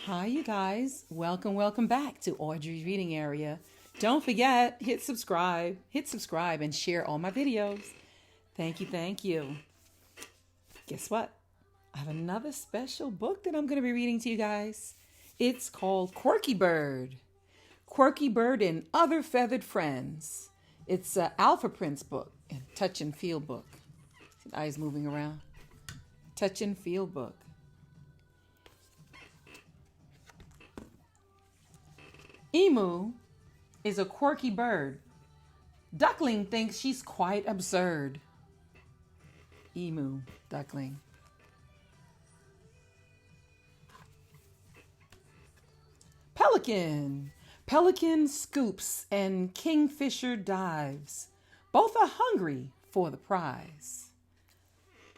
Hi, you guys. Welcome back to Audrey's Reading Area. Don't forget, hit subscribe, and share all my videos. Thank you. Guess what? I have another special book that I'm going to be reading to you guys. It's called Quirky Bird. Quirky Bird and Other Feathered Friends. It's an Alpha Prince book, a touch and feel book. See the eyes moving around? Touch and feel book. Emu is a quirky bird. Duckling thinks she's quite absurd. Emu, duckling. Pelican. Pelican scoops and kingfisher dives. Both are hungry for the prize.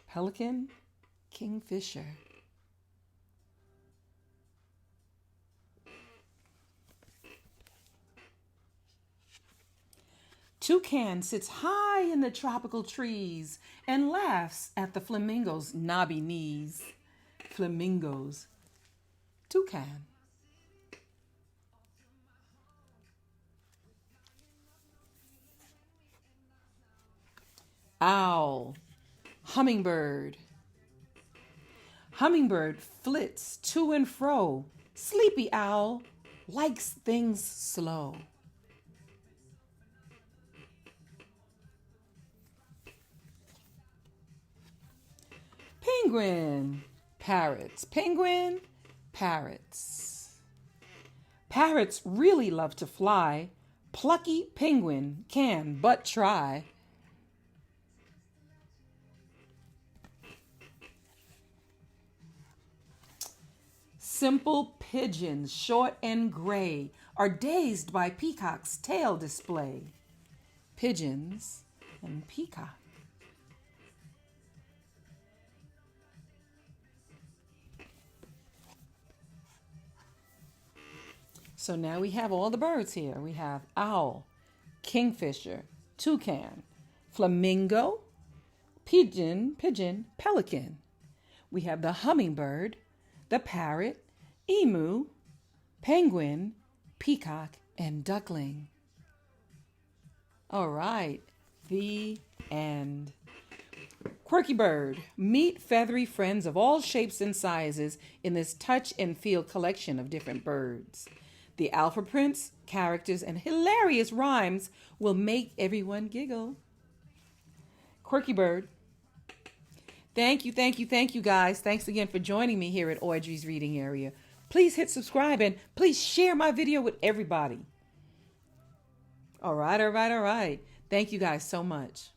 Pelican, kingfisher. Toucan sits high in the tropical trees and laughs at the flamingo's knobby knees. Flamingos. Toucan. Owl. Hummingbird. Hummingbird flits to and fro. Sleepy owl likes things slow. Penguin. Parrots. Penguin. Parrots. Parrots really love to fly. Plucky penguin can but try. Simple pigeons, short and gray, are dazed by peacock's tail display. Pigeons and peacock. So now we have all the birds here. We have owl, kingfisher, toucan, flamingo, pigeon, pelican. We have the hummingbird, the parrot, emu, penguin, peacock, and duckling. All right, the end. Quirky Bird. Meet feathery friends of all shapes and sizes in this touch and feel collection of different birds. The Alpha Prince characters and hilarious rhymes will make everyone giggle. Quirky Bird. Thank you, guys. Thanks again for joining me here at Audrey's Reading Area. Please hit subscribe and please share my video with everybody. All right. Thank you guys so much.